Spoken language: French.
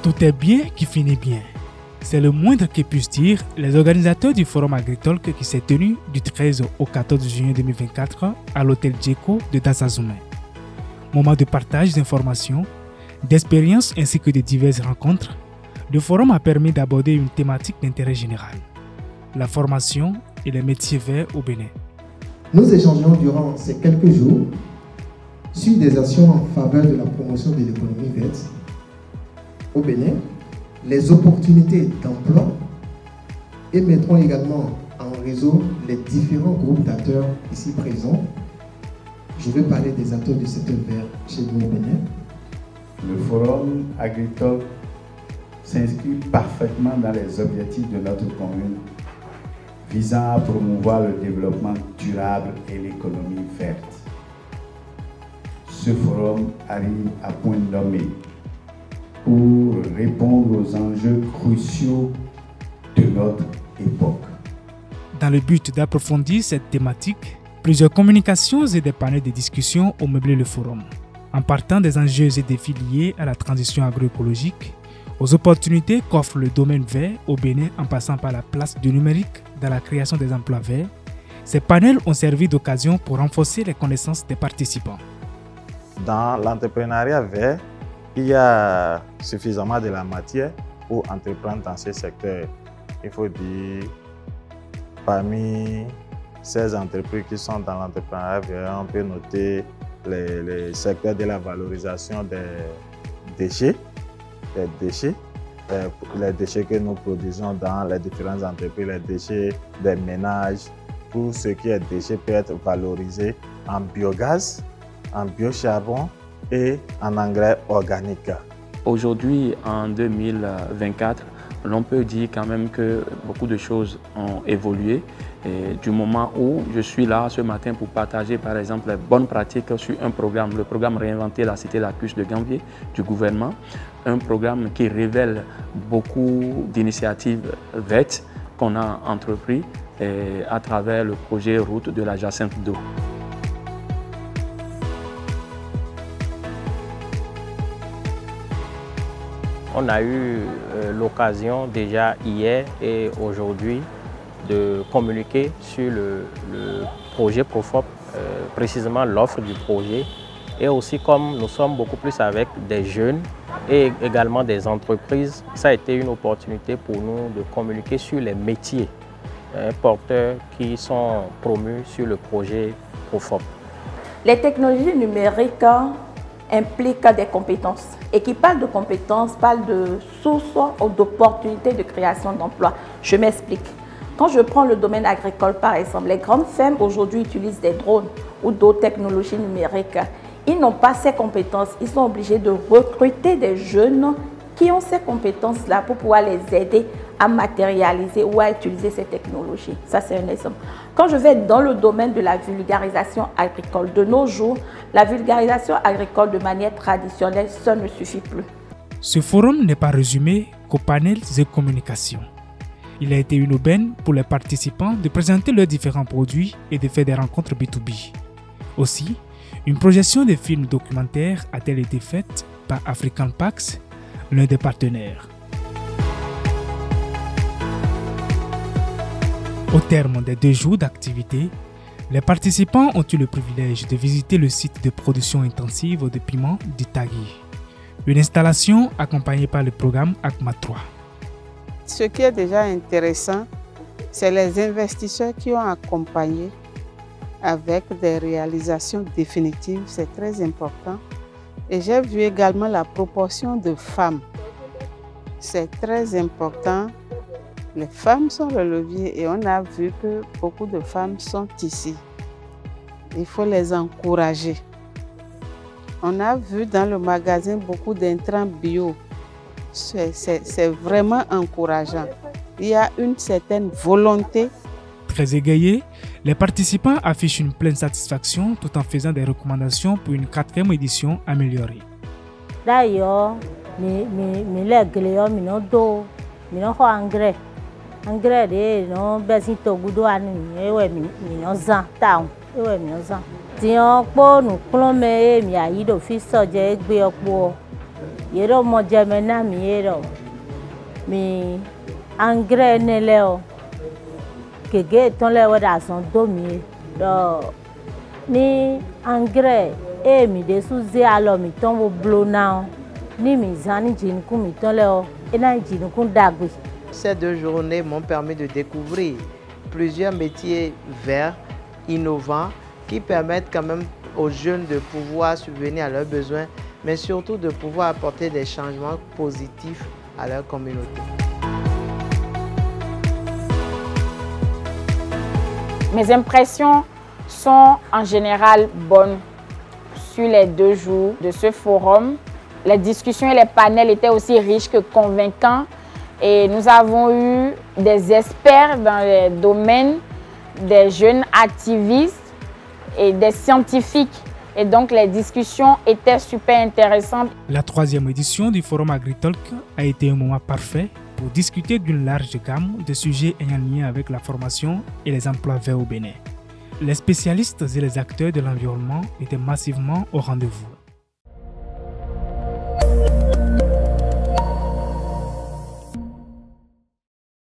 Tout est bien qui finit bien. C'est le moindre que puissent dire les organisateurs du Forum AgriTalk qui s'est tenu du 13 au 14 juin 2024 à l'hôtel Djeko de Dasazoumé. Moment de partage d'informations, d'expériences ainsi que de diverses rencontres, le forum a permis d'aborder une thématique d'intérêt général, la formation et les métiers verts au Bénin. Nous échangeons durant ces quelques jours sur des actions en faveur de la promotion de l'économie verte au Bénin, les opportunités d'emploi et mettrons également en réseau les différents groupes d'acteurs ici présents. Je vais parler des acteurs du secteur vert chez nous au Bénin. Le forum AgriTalk s'inscrit parfaitement dans les objectifs de notre commune visant à promouvoir le développement durable et l'économie verte. Ce forum arrive à point nommé pour répondre aux enjeux cruciaux de notre époque. Dans le but d'approfondir cette thématique, plusieurs communications et des panels de discussion ont meublé le forum, en partant des enjeux et défis liés à la transition agroécologique, aux opportunités qu'offre le domaine vert au Bénin en passant par la place du numérique dans la création des emplois verts. Ces panels ont servi d'occasion pour renforcer les connaissances des participants. Dans l'entrepreneuriat vert, il y a suffisamment de la matière pour entreprendre dans ce secteur. Il faut dire, parmi ces entreprises qui sont dans l'entrepreneuriat vert, on peut noter les secteurs de la valorisation des déchets, les déchets que nous produisons dans les différentes entreprises, les déchets des ménages. Tout ce qui est déchets peut être valorisé en biogaz, en biocharbon et en engrais organique. Aujourd'hui, en 2024, l'on peut dire quand même que beaucoup de choses ont évolué. Et du moment où je suis là ce matin pour partager par exemple les bonnes pratiques sur un programme, le programme Réinventer la cité lacustre de Gambier du gouvernement, un programme qui révèle beaucoup d'initiatives vertes qu'on a entrepris à travers le projet Route de la Jacinthe d'eau. On a eu l'occasion déjà hier et aujourd'hui de communiquer sur le projet Profop, précisément l'offre du projet. Et aussi comme nous sommes beaucoup plus avec des jeunes et également des entreprises, ça a été une opportunité pour nous de communiquer sur les métiers porteurs qui sont promus sur le projet Profop. Les technologies numériques impliquent des compétences. Et qui parle de compétences, parle de sources ou d'opportunités de création d'emplois. Je m'explique. Quand je prends le domaine agricole par exemple, les grandes fermes aujourd'hui utilisent des drones ou d'autres technologies numériques. Ils n'ont pas ces compétences. Ils sont obligés de recruter des jeunes qui ont ces compétences-là pour pouvoir les aider à matérialiser ou à utiliser ces technologies. Ça, c'est un exemple. Quand je vais dans le domaine de la vulgarisation agricole, de nos jours, la vulgarisation agricole de manière traditionnelle, ça ne suffit plus. Ce forum n'est pas résumé qu'aux panels et communications. Il a été une aubaine pour les participants de présenter leurs différents produits et de faire des rencontres B2B. Aussi, une projection de films documentaires a-t-elle été faite par African Pax, l'un des partenaires. Au terme des 2 jours d'activité, les participants ont eu le privilège de visiter le site de production intensive de piments du Tagui, une installation accompagnée par le programme ACMA 3. Ce qui est déjà intéressant, c'est les investisseurs qui ont accompagné avec des réalisations définitives, c'est très important. Et j'ai vu également la proportion de femmes. C'est très important. Les femmes sont le levier et on a vu que beaucoup de femmes sont ici. Il faut les encourager. On a vu dans le magasin beaucoup d'intrants bio. C'est vraiment encourageant. Il y a une certaine volonté. Très égayés, les participants affichent une pleine satisfaction tout en faisant des recommandations pour une 4e édition améliorée. D'ailleurs, engrais de no besin to gudo anu ewe mi no zan taun ewe mi no zan ti on po nu klon me mi ayi do fi so je gbe opo Yero mo jamena mi yero. Mi engrais ne leo. Kege ton le wada son domi. Do ni engrais e mi de souze alo mi ton wo blona. Ni mi zani jin ku mi ton leo. E na jin ku dagui. Ces 2 journées m'ont permis de découvrir plusieurs métiers verts, innovants, qui permettent quand même aux jeunes de pouvoir subvenir à leurs besoins, mais surtout de pouvoir apporter des changements positifs à leur communauté. Mes impressions sont en général bonnes sur les 2 jours de ce forum. Les discussions et les panels étaient aussi riches que convaincants. Et nous avons eu des experts dans les domaines, des jeunes activistes et des scientifiques. Et donc les discussions étaient super intéressantes. La 3e édition du Forum AgriTalk a été un moment parfait pour discuter d'une large gamme de sujets ayant lien avec la formation et les emplois verts au Bénin. Les spécialistes et les acteurs de l'environnement étaient massivement au rendez-vous.